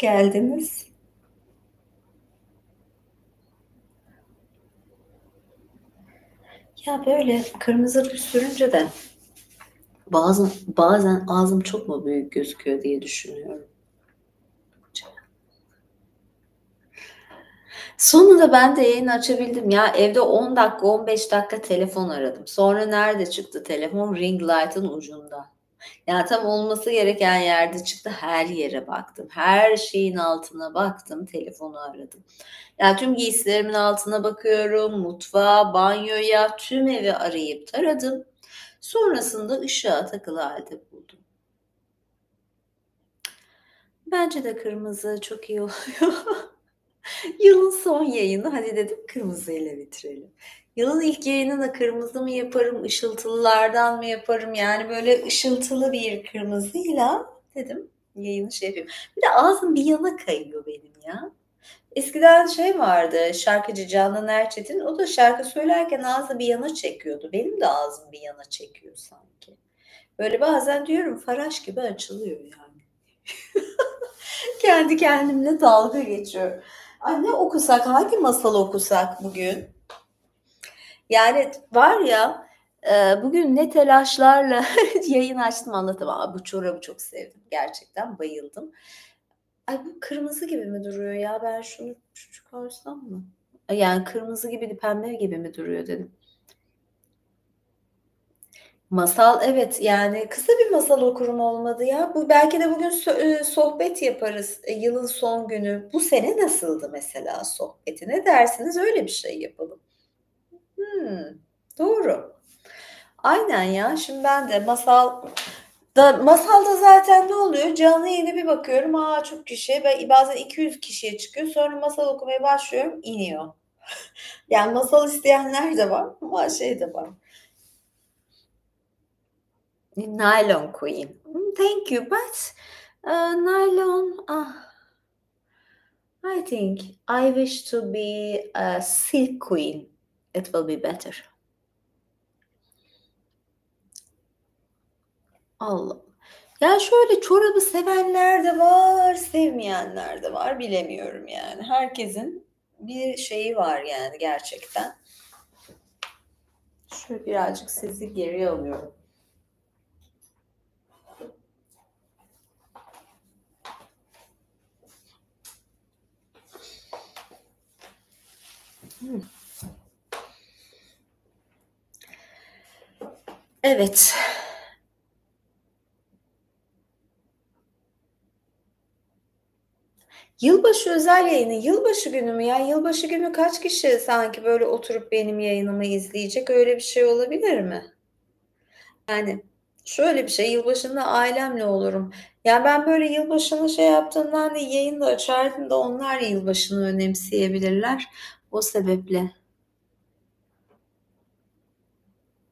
geldiniz. Ya böyle kırmızı ruj sürünce de bazen ağzım çok mu büyük gözüküyor diye düşünüyorum. Sonunda ben de yayın açabildim ya. Evde 10 dakika, 15 dakika telefon aradım. Sonra nerede çıktı telefon? Ring light'ın ucunda. Ya tam olması gereken yerde çıktı. Her yere baktım. Her şeyin altına baktım. Telefonu aradım. Ya tüm giysilerimin altına bakıyorum. Mutfağa, banyoya, tüm evi arayıp taradım. Sonrasında ışığa takılı halde buldum. Bence de kırmızı çok iyi oluyor. Yılın son yayını, hadi dedim kırmızıyla bitirelim. Yılın ilk yayını da kırmızı mı yaparım, ışıltılılardan mı yaparım? Yani böyle ışıltılı bir kırmızıyla dedim yayını şey yapayım. Bir de ağzım bir yana kayıyor benim ya. Eskiden şey vardı, şarkıcı Canan Erçetin, o da şarkı söylerken ağzı bir yana çekiyordu. Benim de ağzım bir yana çekiyor sanki. Böyle bazen diyorum faraş gibi açılıyor yani. Kendi kendimle dalga geçiyorum. Ay ne okusak, hangi masal okusak bugün? Yani var ya, bugün ne telaşlarla yayın açtım anlatamam. Bu çorabı çok sevdim. Gerçekten bayıldım. Ay bu kırmızı gibi mi duruyor ya? Ben şunu çıkarsam mı? Yani kırmızı gibi de pembe gibi mi duruyor dedim. Masal evet, yani kısa bir masal okurum olmadı ya. Bu belki de bugün sohbet yaparız. Yılın son günü. Bu sene nasıldı mesela sohbeti? Ne dersiniz? Öyle bir şey yapalım. Hımm, doğru. Aynen ya. Şimdi ben de masalda zaten ne oluyor? Canlı yayına bir bakıyorum. Çok kişi. Bazen 200 kişiye çıkıyor. Sonra masal okumaya başlıyorum, iniyor. Yani masal isteyenler de var ama şey de var. Nylon Queen. Thank you, but nylon. I think I wish to be a silk queen. It will be better. Allah. Ya şöyle çorabı sevenler de var, sevmeyenler de var. Bilemiyorum yani. Herkesin bir şeyi var yani gerçekten. Şöyle birazcık sizi geriye alıyorum. Evet. Yılbaşı özel yayını, yılbaşı günü mü ya? Yılbaşı günü kaç kişi sanki böyle oturup benim yayınımı izleyecek? Öyle bir şey olabilir mi? Yani şöyle bir şey, yılbaşında ailemle olurum. Ya ben böyle yılbaşını şey yaptığımda hani yayın da açardım da onlar yılbaşını önemseyebilirler. O sebeple.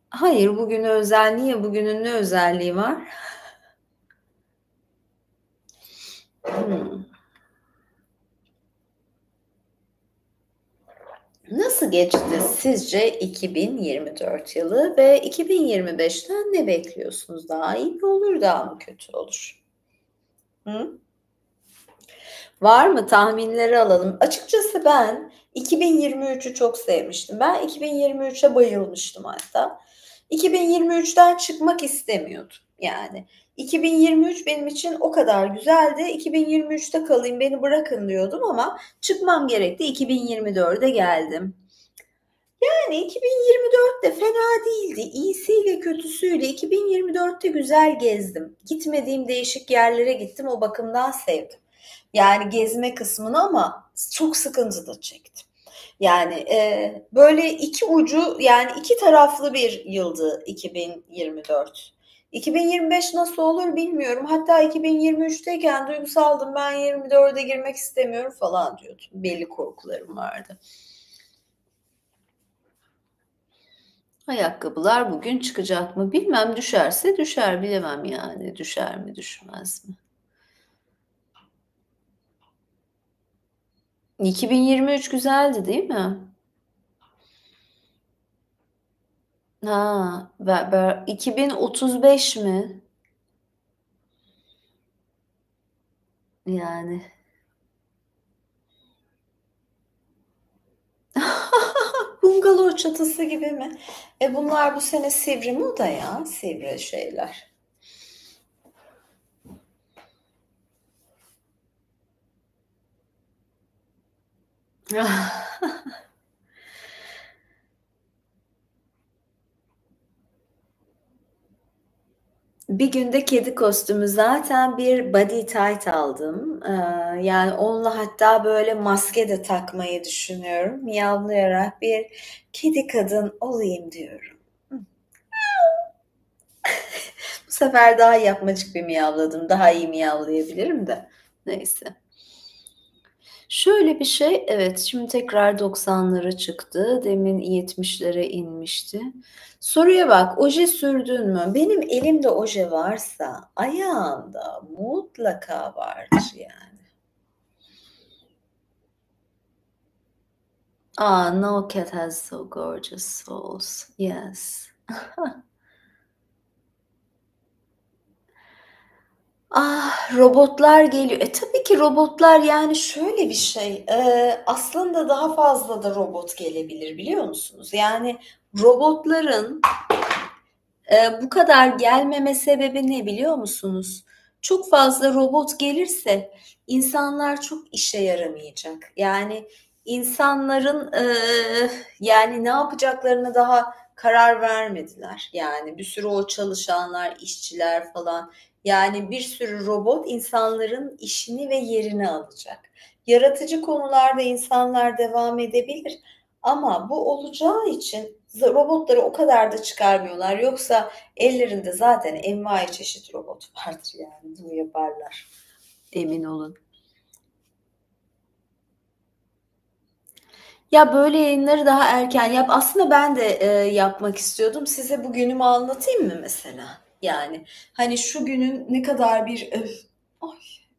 Hayır, bugüne özel niye? Bugünün ne özelliği var? Hımm. Nasıl geçti sizce 2024 yılı ve 2025'ten ne bekliyorsunuz? Daha iyi mi olur, daha mı kötü olur? Hı? Var mı? Tahminleri alalım. Açıkçası ben 2023'ü çok sevmiştim. Ben 2023'e bayılmıştım hatta. 2023'ten çıkmak istemiyordum yani. 2023 benim için o kadar güzeldi. 2023'te kalayım, beni bırakın diyordum ama çıkmam gerekti. 2024'e geldim. Yani 2024 de fena değildi. İyisiyle kötüsüyle 2024'te güzel gezdim. Gitmediğim değişik yerlere gittim. O bakımdan sevdim. Yani gezme kısmını ama çok sıkıntı da çektim. Yani böyle iki ucu yani iki taraflı bir yıldı 2024. 2025 nasıl olur bilmiyorum. Hatta 2023'teyken duygusaldım, ben 24'e girmek istemiyorum falan diyordum. Belli korkularım vardı. Ayakkabılar bugün çıkacak mı bilmem, düşerse düşer, bilemem yani düşer mi düşmez mi? 2023 güzeldi değil mi? Ha, 2035 mi? Yani. çatısı gibi mi? Bunlar bu sene sivri moda ya. Sivri şeyler. Bir günde kedi kostümü. Zaten bir body tight aldım. Yani onunla hatta böyle maske de takmayı düşünüyorum. Miyavlayarak bir kedi kadın olayım diyorum. Bu sefer daha yapmacık bir miyavladım. Daha iyi miyavlayabilirim de. Neyse. Şöyle bir şey, evet, şimdi tekrar 90'lara çıktı. Demin 70'lere inmişti. Soruya bak, oje sürdün mü? Benim elimde oje varsa ayağımda mutlaka vardır yani. Ah, no cat has so gorgeous souls. Yes. Ah, robotlar geliyor. Tabii ki robotlar yani şöyle bir şey. Aslında daha fazla da robot gelebilir biliyor musunuz? Yani robotların bu kadar gelmeme sebebi ne biliyor musunuz? Çok fazla robot gelirse insanlar çok işe yaramayacak. Yani insanların yani ne yapacaklarını daha karar vermediler. Yani bir sürü o çalışanlar, işçiler falan. Yani bir sürü robot insanların işini ve yerini alacak. Yaratıcı konularda insanlar devam edebilir. Ama bu olacağı için robotları o kadar da çıkarmıyorlar. Yoksa ellerinde zaten envai çeşit robot vardır yani. Bunu yaparlar. Emin olun. Ya böyle yayınları daha erken yap. Aslında ben de yapmak istiyordum. Size bu günümü anlatayım mı mesela? Yani hani şu günün ne kadar bir ay,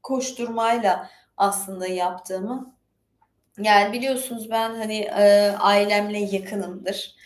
koşturmayla aslında yaptığımı. Yani biliyorsunuz ben hani ailemle yakınımdır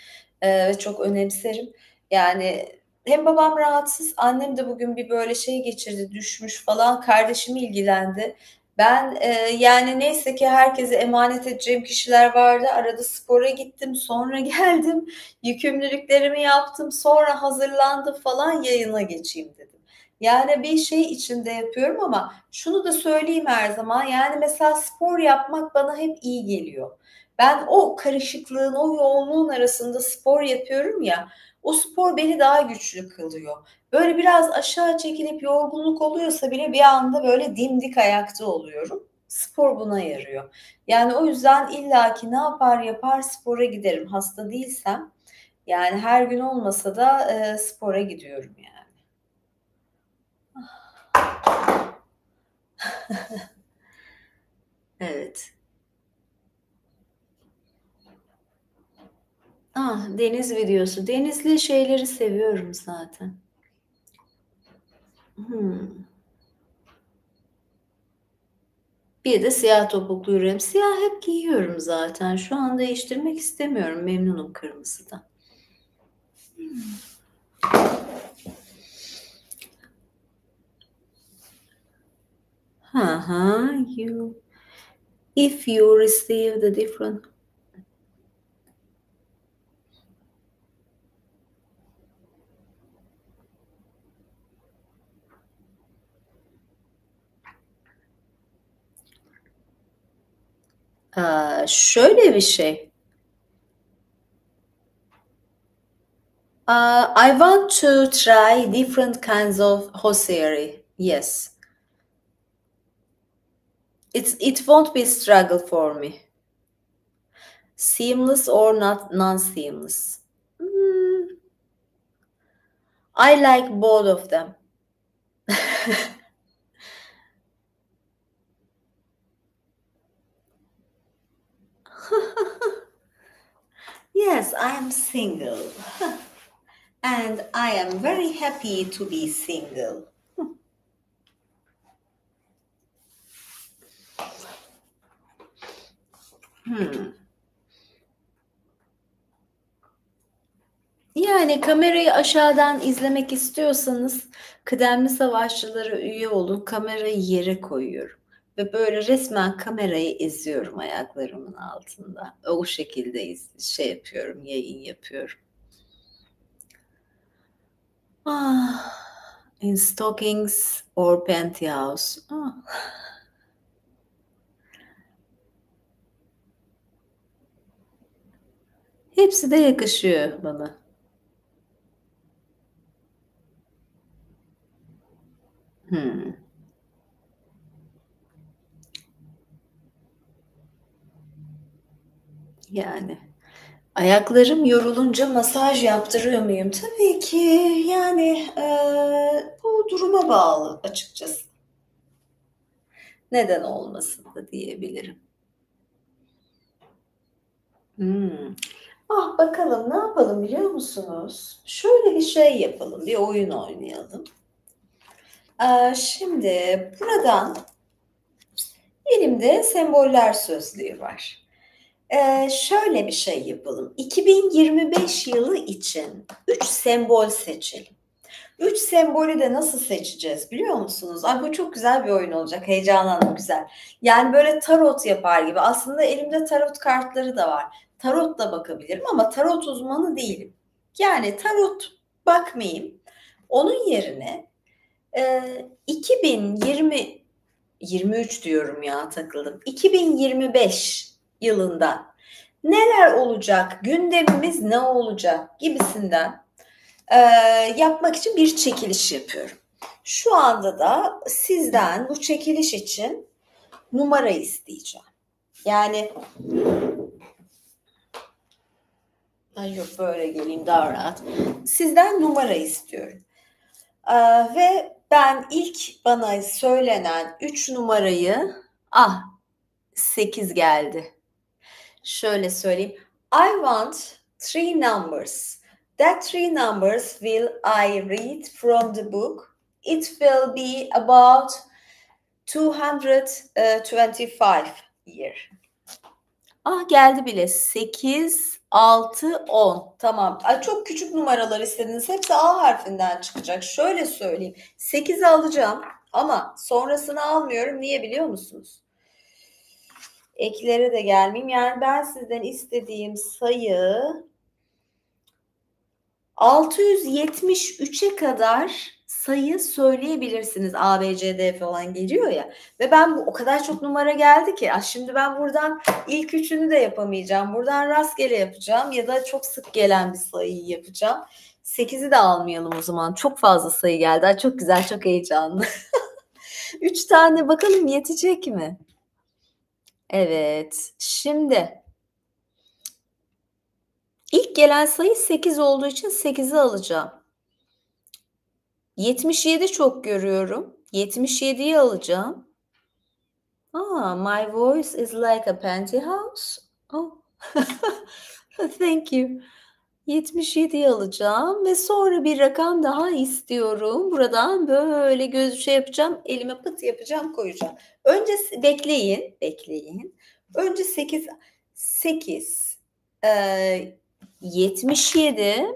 ve çok önemserim. Yani hem babam rahatsız, annem de bugün bir böyle şey geçirdi, düşmüş falan. Kardeşim ilgilendi. Ben yani neyse ki herkese emanet edeceğim kişiler vardı. Arada spora gittim, sonra geldim, yükümlülüklerimi yaptım, sonra hazırlandım falan yayına geçeyim dedim. Yani bir şey içinde yapıyorum ama şunu da söyleyeyim her zaman, yani mesela spor yapmak bana hep iyi geliyor. Ben o karışıklığın, o yoğunluğun arasında spor yapıyorum ya, o spor beni daha güçlü kılıyor. Böyle biraz aşağı çekilip yorgunluk oluyorsa bile bir anda böyle dimdik ayakta oluyorum. Spor buna yarıyor. Yani o yüzden illaki ne yapar yapar spora giderim. Hasta değilsem, yani her gün olmasa da spora gidiyorum yani. Evet. Ah, deniz videosu. Denizli şeyleri seviyorum zaten. Hımm. Bir de siyah topuklu yürüyorum. Siyah hep giyiyorum zaten. Şu an değiştirmek istemiyorum. Memnunum kırmızıdan. Hı hı. If you receive the different. Şöyle bir şey. I want to try different kinds of hosiery. Yes. It won't be a struggle for me. Seamless or not non-seamless? I like both of them. Yes, I am single. And I am very happy to be single. Yani kamerayı aşağıdan izlemek istiyorsanız kıdemli savaşçılara üye olun. Kamerayı yere koyuyorum. Ve böyle resmen kamerayı eziyorum ayaklarımın altında. O şekilde şey yapıyorum, yayın yapıyorum. In stockings or pantyhose. Hepsi de yakışıyor bana. Yani ayaklarım yorulunca masaj yaptırıyor muyum? Tabii ki. Yani bu duruma bağlı açıkçası. Neden olmasın da diyebilirim. Bakalım ne yapalım biliyor musunuz? Şöyle bir şey yapalım, bir oyun oynayalım. Şimdi buradan elimde semboller sözlüğü var. Şöyle bir şey yapalım. 2025 yılı için 3 sembol seçelim. 3 sembolü de nasıl seçeceğiz biliyor musunuz? Bu çok güzel bir oyun olacak. Heyecanlandım, güzel. Yani böyle tarot yapar gibi. Aslında elimde tarot kartları da var. Tarot da bakabilirim ama tarot uzmanı değilim. Yani tarot bakmayayım. Onun yerine 2023 diyorum ya, takıldım. 2025 yılında neler olacak, gündemimiz ne olacak gibisinden yapmak için bir çekiliş yapıyorum. Şu anda da sizden bu çekiliş için numara isteyeceğim. Yani yok, böyle geleyim daha rahat. Sizden numara istiyorum. Ve ben ilk bana söylenen 3 numarayı 8 geldi. Şöyle söyleyeyim. I want 3 numbers. That 3 numbers will I read from the book. It will be about 225 year. Geldi bile. 8, 6, 10. Tamam. Çok küçük numaralar istediniz. Hepsi A harfinden çıkacak. Şöyle söyleyeyim. 8'i alacağım ama sonrasını almıyorum. Niye biliyor musunuz? Eklere de gelmeyeyim. Yani ben sizden istediğim sayı 673'e kadar sayı söyleyebilirsiniz. A, B, C, D falan geliyor ya. Ve ben o kadar çok numara geldi ki. Şimdi ben buradan ilk üçünü de yapamayacağım. Buradan rastgele yapacağım ya da çok sık gelen bir sayıyı yapacağım. 8'i de almayalım o zaman. Çok fazla sayı geldi. Çok güzel, çok heyecanlı. 3 tane bakalım yetecek mi? Evet. Şimdi ilk gelen sayı 8 olduğu için 8'i alacağım. 77 çok görüyorum. 77'yi alacağım. My voice is like a pantyhose. Thank you. 77'yi alacağım ve sonra bir rakam daha istiyorum. Buradan böyle göz yapacağım. Elime pıt yapacağım, koyacağım. Önce bekleyin. Önce 8, 77.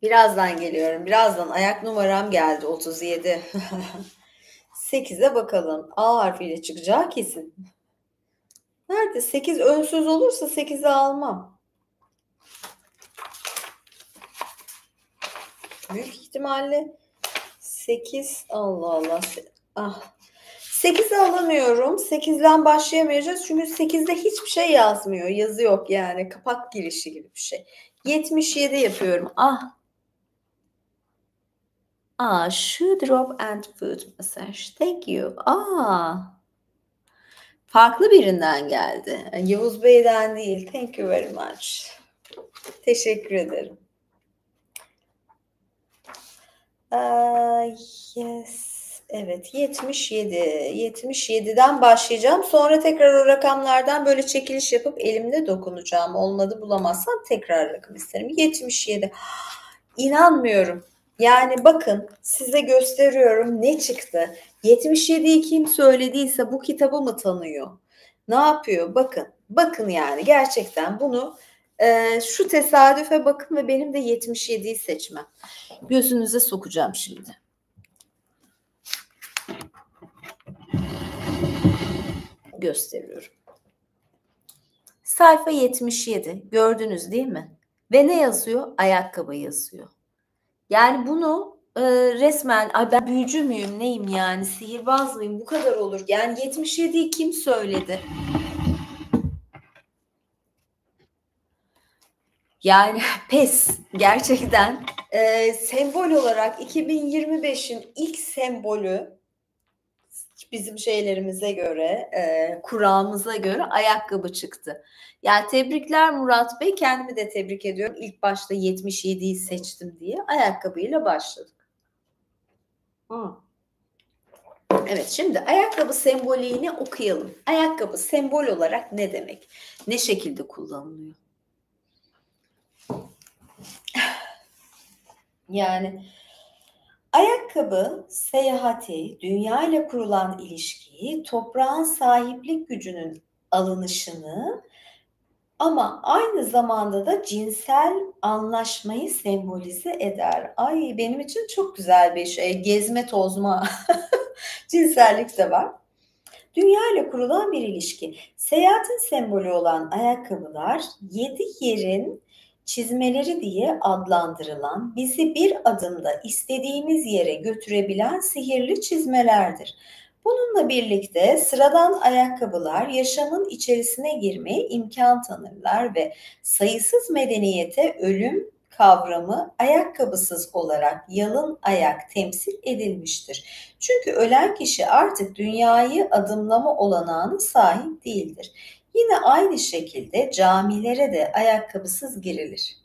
Birazdan geliyorum. Birazdan ayak numaram geldi 37. 8'e bakalım. A harfiyle çıkacağı kesin. Nerede? 8 önsüz olursa 8'i almam. Büyük ihtimalle 8. Allah. 8'i alamıyorum. 8'den başlayamayacağız. Çünkü 8'de hiçbir şey yazmıyor. Yazı yok yani. Kapak girişi gibi bir şey. 77 yapıyorum. Shoe drop and foot massage. Thank you. Farklı birinden geldi. Yavuz Bey'den değil. Thank you very much. Teşekkür ederim. Yes. Evet, 77. 77'den başlayacağım. Sonra tekrar o rakamlardan böyle çekiliş yapıp elimde dokunacağım. Olmadı, bulamazsam tekrar rakam isterim. 77. İnanmıyorum. Yani bakın, size gösteriyorum ne çıktı. 77'yi kim söylediyse bu kitabı mı tanıyor? Ne yapıyor? Bakın yani gerçekten bunu şu tesadüfe bakın ve benim de 77'yi seçmem. Gözünüze sokacağım şimdi. gösteriyorum. Sayfa 77 gördünüz değil mi? Ve ne yazıyor? Ayakkabı yazıyor. Yani bunu resmen ay ben büyücü müyüm neyim yani sihirbaz mıyım bu kadar olur. Yani 77'yi kim söyledi? Yani pes gerçekten sembol olarak 2025'in ilk sembolü bizim şeylerimize göre, kuramıza göre ayakkabı çıktı. Yani tebrikler Murat Bey, kendimi de tebrik ediyorum. İlk başta 77'yi seçtim diye ayakkabıyla başladık. Evet, şimdi ayakkabı semboliğini okuyalım. Ayakkabı sembol olarak ne demek? Ne şekilde kullanılıyor? Yani ayakkabı seyahati, dünya ile kurulan ilişkiyi, toprağın sahiplik gücünün alınışını ama aynı zamanda da cinsel anlaşmayı sembolize eder. Ay benim için çok güzel bir şey. Gezme tozma cinsellik de var. Dünya ile kurulan bir ilişki. Seyahatin sembolü olan ayakkabılar 7 yerin çizmeleri diye adlandırılan, bizi bir adımda istediğimiz yere götürebilen sihirli çizmelerdir. Bununla birlikte sıradan ayakkabılar yaşamın içerisine girmeye imkan tanırlar ve sayısız medeniyete ölüm kavramı ayakkabısız olarak yalın ayak temsil edilmiştir. Çünkü ölen kişi artık dünyayı adımlama olanağına sahip değildir. Yine aynı şekilde camilere de ayakkabısız girilir.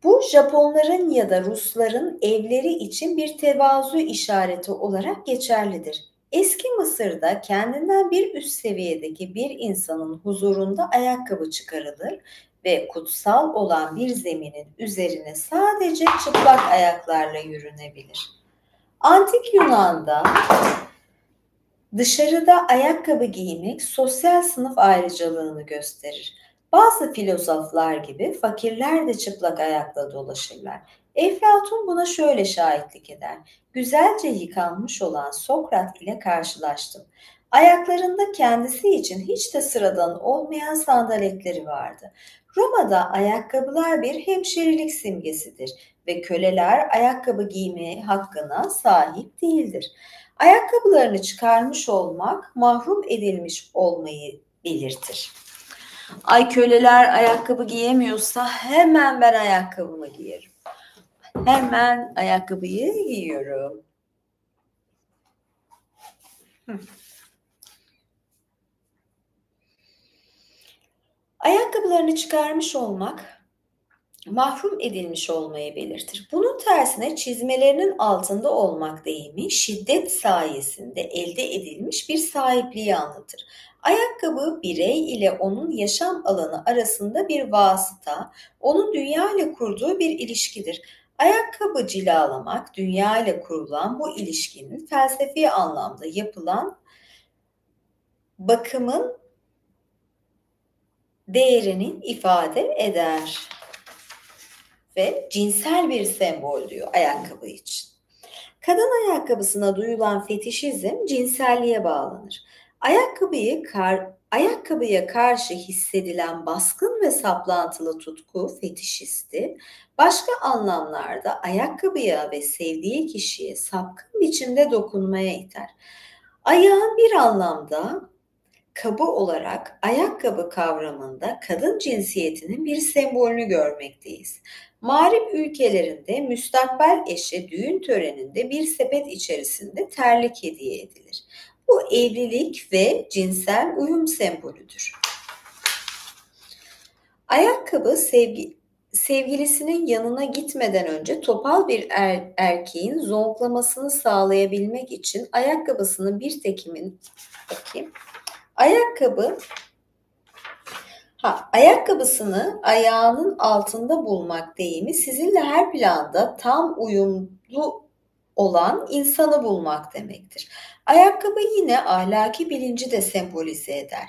Bu Japonların ya da Rusların evleri için bir tevazu işareti olarak geçerlidir. Eski Mısır'da kendinden bir üst seviyedeki bir insanın huzurunda ayakkabı çıkarılır ve kutsal olan bir zeminin üzerine sadece çıplak ayaklarla yürünebilir. Antik Yunan'da dışarıda ayakkabı giymek sosyal sınıf ayrıcalığını gösterir. Bazı filozoflar gibi fakirler de çıplak ayakla dolaşırlar. Eflatun buna şöyle şahitlik eder. Güzelce yıkanmış olan Sokrat ile karşılaştım. Ayaklarında kendisi için hiç de sıradan olmayan sandaletleri vardı. Roma'da ayakkabılar bir hemşerilik simgesidir ve köleler ayakkabı giyme hakkına sahip değildir. Ayakkabılarını çıkarmış olmak mahrum edilmiş olmayı belirtir. Ay köleler ayakkabı giyemiyorsa hemen ben ayakkabımı giyerim. Hemen ayakkabıyı giyiyorum. Ayakkabılarını çıkarmış olmak mahrum edilmiş olmayı belirtir. Bunun tersine çizmelerinin altında olmak deyimi şiddet sayesinde elde edilmiş bir sahipliği anlatır. Ayakkabı birey ile onun yaşam alanı arasında bir vasıta, onun dünya ile kurduğu bir ilişkidir. Ayakkabı cilalamak, dünya ile kurulan bu ilişkinin felsefi anlamda yapılan bakımın değerini ifade eder ve cinsel bir sembol diyor ayakkabı için. Kadın ayakkabısına duyulan fetişizm cinselliğe bağlanır. Ayakkabıya karşı hissedilen baskın ve saplantılı tutku fetişisti, başka anlamlarda ayakkabıya ve sevdiği kişiye sapkın biçimde dokunmaya iter. Ayağın bir anlamda kabı olarak ayakkabı kavramında kadın cinsiyetinin bir sembolünü görmekteyiz. Mağrip ülkelerinde müstakbel eşe düğün töreninde bir sepet içerisinde terlik hediye edilir. Bu evlilik ve cinsel uyum sembolüdür. Ayakkabı sevgilisinin yanına gitmeden önce topal bir erkeğin zonklamasını sağlayabilmek için ayakkabısını bir tekimin ayakkabısını ayağının altında bulmak deyimi sizinle her planda tam uyumlu olan insanı bulmak demektir. Ayakkabı yine ahlaki bilinci de sembolize eder.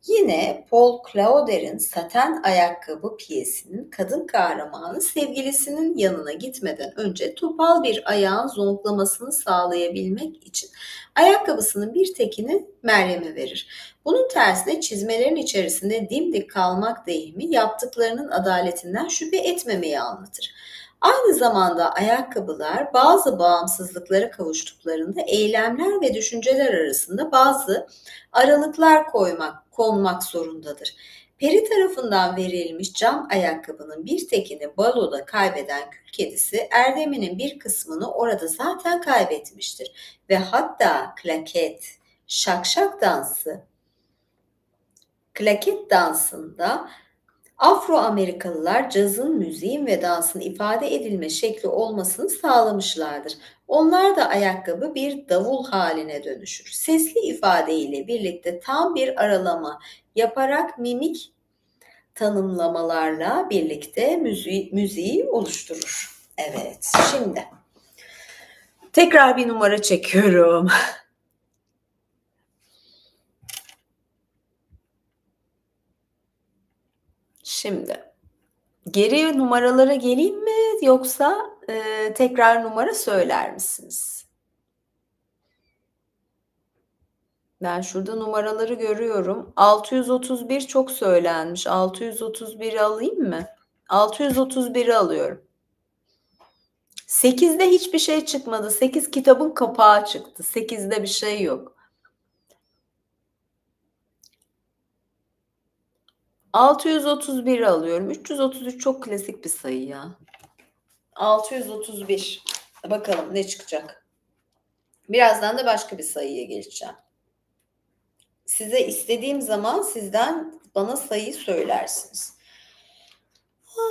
Yine Paul Clauder'in Saten Ayakkabı piyesinin kadın kahramanı sevgilisinin yanına gitmeden önce topal bir ayağın zonklamasını sağlayabilmek için ayakkabısının bir tekini Meryem'e verir. Bunun tersine çizmelerin içerisinde dimdik kalmak deyimi yaptıklarının adaletinden şüphe etmemeyi anlatır. Aynı zamanda ayakkabılar bazı bağımsızlıklara kavuştuklarında eylemler ve düşünceler arasında bazı aralıklar konmak zorundadır. Peri tarafından verilmiş cam ayakkabının bir tekini baloda kaybeden kül kedisi erdeminin bir kısmını orada zaten kaybetmiştir ve hatta klaket dansında Afro-Amerikalılar cazın, müziğin ve dansın ifade edilme şekli olmasını sağlamışlardır. Onlar da ayakkabı bir davul haline dönüşür. Sesli ifade ile birlikte tam bir aralama yaparak mimik tanımlamalarla birlikte müziği oluşturur. Evet, şimdi tekrar bir numara çekiyorum. Şimdi geri numaralara geleyim mi yoksa tekrar numara söyler misiniz? Ben şurada numaraları görüyorum. 631 çok söylenmiş. 631'i alayım mı? 631'i alıyorum. 8'de hiçbir şey çıkmadı. 8 kitabın kapağı çıktı. 8'de bir şey yok. 631'i alıyorum. 333 çok klasik bir sayı ya. 631. Bakalım ne çıkacak. Birazdan da başka bir sayıya geçeceğim. Size istediğim zaman sizden bana sayıyı söylersiniz.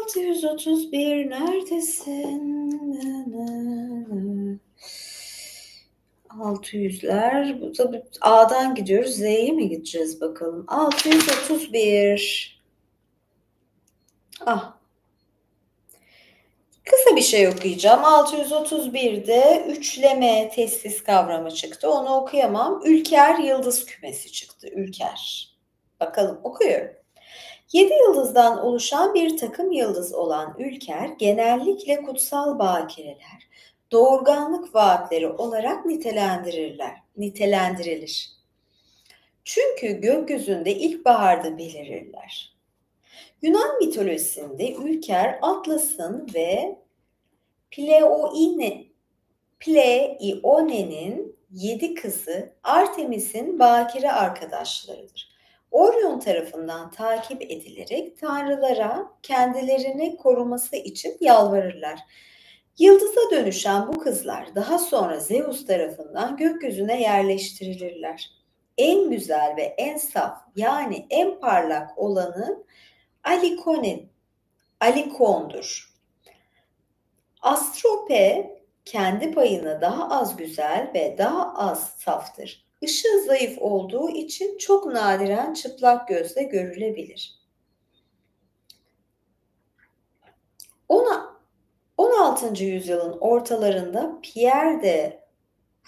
631 neredesin? 600'ler. Bu tabii A'dan gidiyoruz. Z'ye mi gideceğiz bakalım? 631. Kısa bir şey okuyacağım. 631'de üçleme testis kavramı çıktı. Onu okuyamam. Ülker yıldız kümesi çıktı. Ülker. Bakalım okuyorum. 7 yıldızdan oluşan bir takım yıldız olan Ülker genellikle kutsal bakireler, doğurganlık vaatleri olarak nitelendirilir. Çünkü gökyüzünde ilkbaharda belirirler. Yunan mitolojisinde Ülker, Atlas'ın ve Pleione'nin 7 kızı Artemis'in bakire arkadaşlarıdır. Orion tarafından takip edilerek tanrılara kendilerini koruması için yalvarırlar. Yıldıza dönüşen bu kızlar daha sonra Zeus tarafından gökyüzüne yerleştirilirler. En güzel ve en saf, yani en parlak olanı Alikon'dur. Astrope kendi payına daha az güzel ve daha az saftır. Işığı zayıf olduğu için çok nadiren çıplak gözle görülebilir. 16. yüzyılın ortalarında Pierre de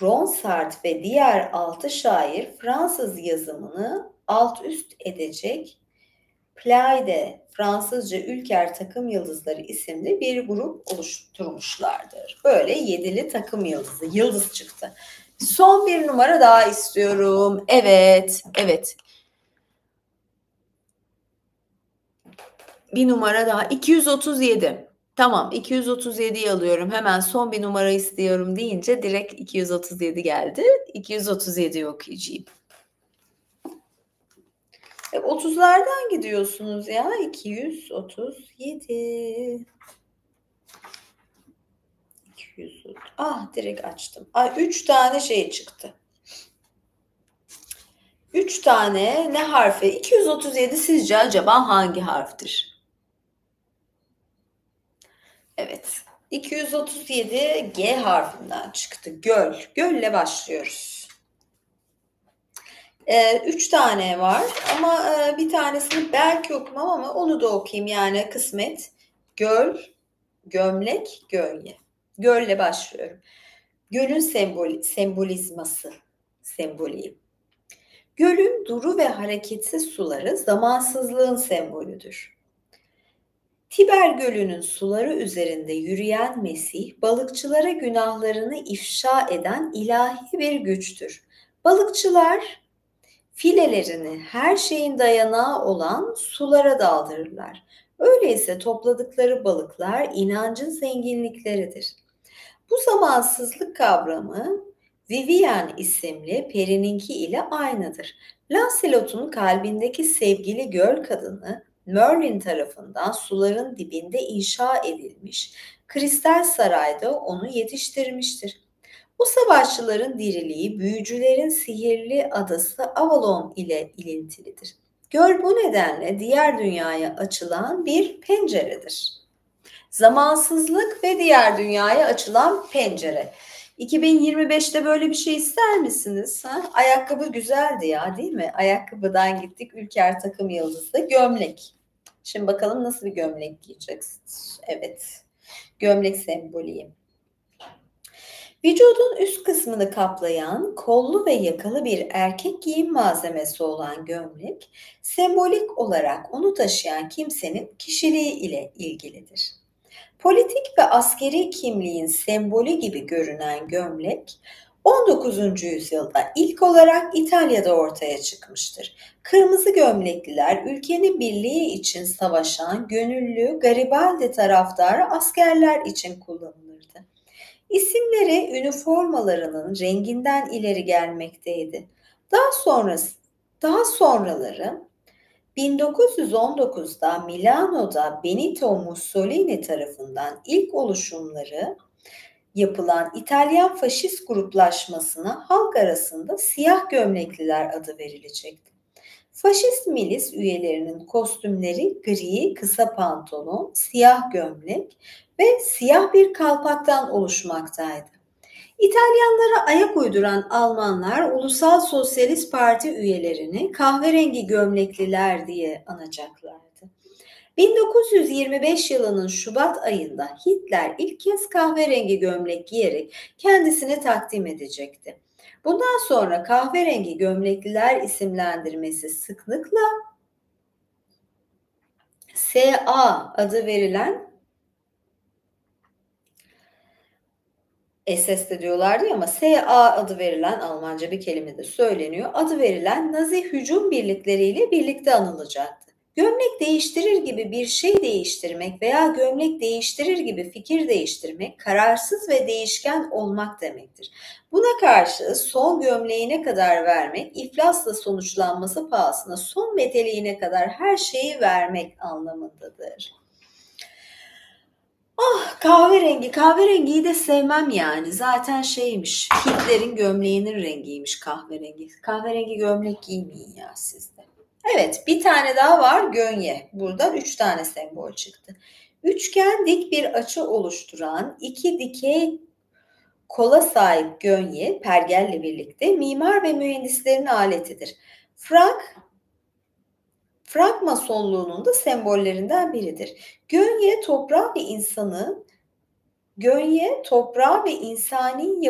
Ronsard ve diğer 6 şair Fransız yazımını alt üst edecek Pleiade, Fransızca Ülker takım yıldızları isimli bir grup oluşturmuşlardır. Böyle 7'li takım yıldız çıktı. Son bir numara daha istiyorum. Evet. Bir numara daha. 237. Tamam, 237'yi alıyorum. Hemen son bir numara istiyorum deyince direkt 237 geldi. 237'yi okuyacağım. 30'lardan gidiyorsunuz ya. 237. Direkt açtım. 3 tane şey çıktı. 3 tane ne harfi? 237 sizce acaba hangi harftir? Evet. 237 G harfinden çıktı. Göl. Gölle başlıyoruz. 3 tane var ama bir tanesini belki okumam ama onu da okuyayım, yani kısmet. Göl, gömlek, gölge. Gölle başlıyorum. Gölün sembolizması. semboliyim. Gölün duru ve hareketsiz suları zamansızlığın sembolüdür. Tiber Gölü'nün suları üzerinde yürüyen Mesih, balıkçılara günahlarını ifşa eden ilahi bir güçtür. Balıkçılar filelerini her şeyin dayanağı olan sulara daldırırlar. Öyleyse topladıkları balıklar inancın zenginlikleridir. Bu zamansızlık kavramı Vivian isimli perininki ile aynıdır. Lancelot'un kalbindeki sevgili göl kadını Merlin tarafından suların dibinde inşa edilmiş kristal sarayda onu yetiştirmiştir. Bu savaşçıların diriliği büyücülerin sihirli adası Avalon ile ilintilidir. Göl bu nedenle diğer dünyaya açılan bir penceredir. Zamansızlık ve diğer dünyaya açılan pencere. 2025'te böyle bir şey ister misiniz? Ha? Ayakkabı güzeldi ya, değil mi? Ayakkabıdan gittik Ülker takım yıldızı gömlek. Şimdi bakalım nasıl bir gömlek giyeceksiniz? Evet, gömlek semboliyim. Vücudun üst kısmını kaplayan kollu ve yakalı bir erkek giyim malzemesi olan gömlek, sembolik olarak onu taşıyan kimsenin kişiliği ile ilgilidir. Politik ve askeri kimliğin sembolü gibi görünen gömlek, 19. yüzyılda ilk olarak İtalya'da ortaya çıkmıştır. Kırmızı gömlekliler ülkenin birliği için savaşan gönüllü Garibaldi taraftarı askerler için kullanılırdı. İsimleri üniformalarının renginden ileri gelmekteydi. Daha sonraları 1919'da Milano'da Benito Mussolini tarafından ilk oluşumları yapılan İtalyan faşist gruplaşmasına halk arasında siyah gömlekliler adı verilecekti. Faşist milis üyelerinin kostümleri gri kısa pantolon, siyah gömlek ve siyah bir kalpaktan oluşmaktaydı. İtalyanlara ayak uyduran Almanlar Ulusal Sosyalist Parti üyelerini kahverengi gömlekliler diye anacaklardı. 1925 yılının Şubat ayında Hitler ilk kez kahverengi gömlek giyerek kendisini takdim edecekti. Bundan sonra kahverengi gömlekliler isimlendirmesi sıklıkla SA adı verilen SS'de diyorlardı ama SA adı verilen Almanca bir kelime de söyleniyor. Adı verilen Nazi hücum birlikleriyle birlikte anılacaktı. Gömlek değiştirir gibi bir şey değiştirmek veya gömlek değiştirir gibi fikir değiştirmek kararsız ve değişken olmak demektir. Buna karşı son gömleğine kadar vermek, iflasla sonuçlanması pahasına son meteliğine kadar her şeyi vermek anlamındadır. Ah, kahverengiyi de sevmem yani. Zaten şeymiş, Hitler'in gömleğinin rengiymiş kahverengi. Kahverengi gömlek giymeyin ya sizde. Evet, bir tane daha var gönye. Buradan 3 tane sembol çıktı. Üçgen dik bir açı oluşturan iki dikey kola sahip gönye, pergelle birlikte mimar ve mühendislerin aletidir. Frankmasonluğunun da sembollerinden biridir. Gönye toprağı ve insani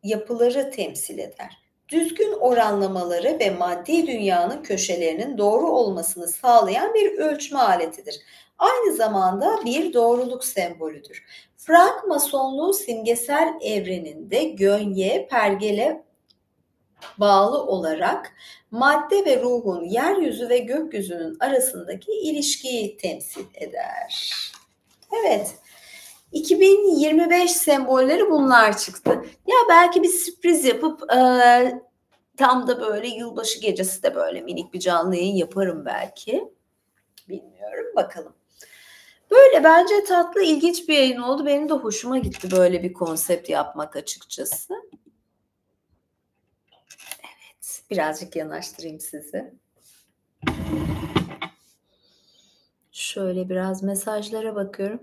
yapıları temsil eder. Düzgün oranlamaları ve maddi dünyanın köşelerinin doğru olmasını sağlayan bir ölçme aletidir. Aynı zamanda bir doğruluk sembolüdür. Frankmasonluğu simgesel evreninde gönye, pergele bağlı olarak madde ve ruhun yeryüzü ve gökyüzünün arasındaki ilişkiyi temsil eder. Evet, 2025 sembolleri bunlar çıktı. Ya belki bir sürpriz yapıp tam da böyle yılbaşı gecesi de böyle minik bir canlı yayın yaparım belki. Bilmiyorum, bakalım. Böyle bence tatlı, ilginç bir yayın oldu. Benim de hoşuma gitti böyle bir konsept yapmak açıkçası. Evet, birazcık yanaştırayım sizi. Şöyle biraz mesajlara bakıyorum.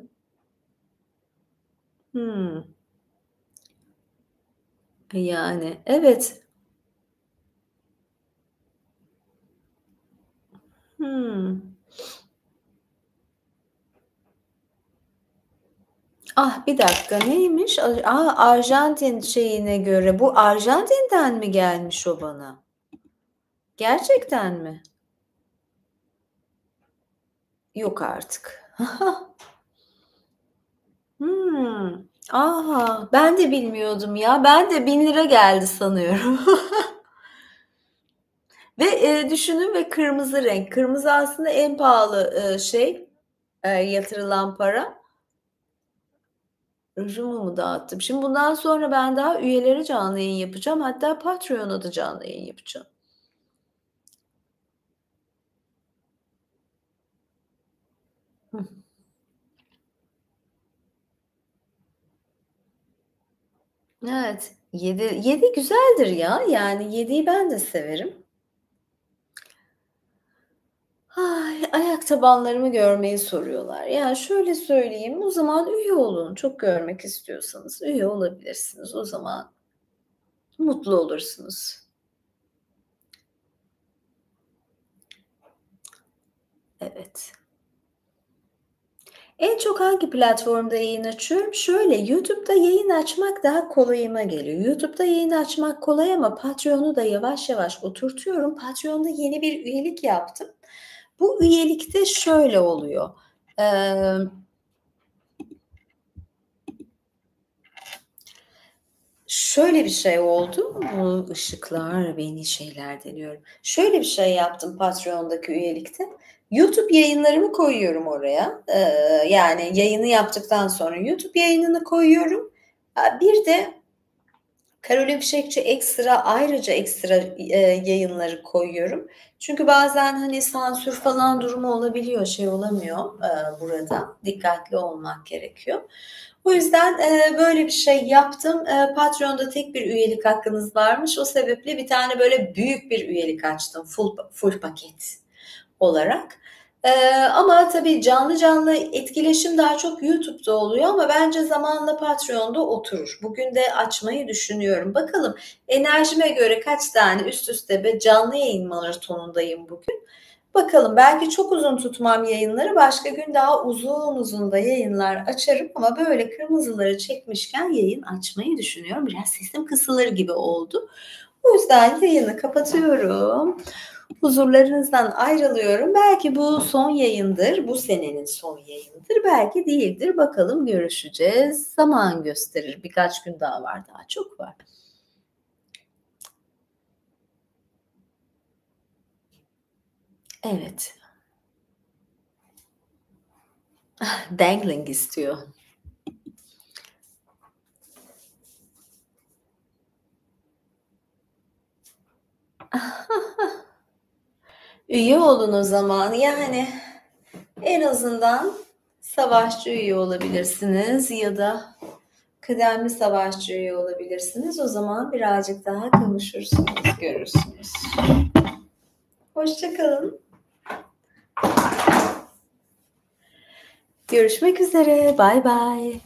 Yani evet. Ah, bir dakika neymiş? Arjantin şeyine göre. Bu Arjantin'den mi gelmiş o bana? Gerçekten mi? Yok artık. Hımm. Aha, ben de bilmiyordum ya. Ben de 1.000 lira geldi sanıyorum. Ve, düşünün ve kırmızı renk. Kırmızı aslında en pahalı, şey, yatırılan para. Rujumu mu dağıttım? Şimdi bundan sonra ben daha üyelere canlı yayın yapacağım. Hatta Patreon'a da canlı yayın yapacağım. Hıh. Evet. 7 güzeldir ya. Yani 7'yi ben de severim. Ay, ayak tabanlarımı görmeyi soruyorlar. Yani şöyle söyleyeyim, o zaman üye olun. Çok görmek istiyorsanız üye olabilirsiniz. O zaman mutlu olursunuz. Evet. En çok hangi platformda yayın açıyorum? Şöyle, YouTube'da yayın açmak daha kolayıma geliyor. YouTube'da yayın açmak kolay ama Patreon'u da yavaş yavaş oturtuyorum. Patreon'da yeni bir üyelik yaptım. Bu üyelikte şöyle oluyor. Emm Şöyle bir şey oldu. Bu ışıklar beni şeyler deniyorum. Şöyle bir şey yaptım Patreon'daki üyelikte. YouTube yayınlarımı koyuyorum oraya. Yani yayını yaptıktan sonra YouTube yayınını koyuyorum. Bir de Karolin Fişekçi ayrıca ekstra, yayınları koyuyorum. Çünkü bazen, hani, sansür falan durumu olabiliyor, şey olamıyor, burada. Dikkatli olmak gerekiyor. O yüzden, böyle bir şey yaptım. Patreon'da tek bir üyelik hakkınız varmış. O sebeple bir tane böyle büyük bir üyelik açtım. Full paket olarak. Ama tabii canlı canlı etkileşim daha çok YouTube'da oluyor ama bence zamanla Patreon'da oturur. Bugün de açmayı düşünüyorum. Bakalım enerjime göre kaç tane üst üste canlı yayın maratonundayım bugün. Bakalım belki çok uzun tutmam yayınları. Başka gün daha uzun uzun da yayınlar açarım ama böyle kırmızıları çekmişken yayın açmayı düşünüyorum. Biraz sesim kısılır gibi oldu. O yüzden yayını kapatıyorum. Huzurlarınızdan ayrılıyorum. Belki bu son yayındır, bu senenin son yayınıdır, belki değildir. Bakalım görüşeceğiz. Zaman gösterir. Birkaç gün daha var, daha çok var. Evet. Dangling istiyor. Üye olun o zaman. Yani en azından savaşçı üye olabilirsiniz ya da kıdemli savaşçı üye olabilirsiniz. O zaman birazcık daha kavuşursunuz, görürsünüz. Hoşça kalın. Görüşmek üzere. Bay bay.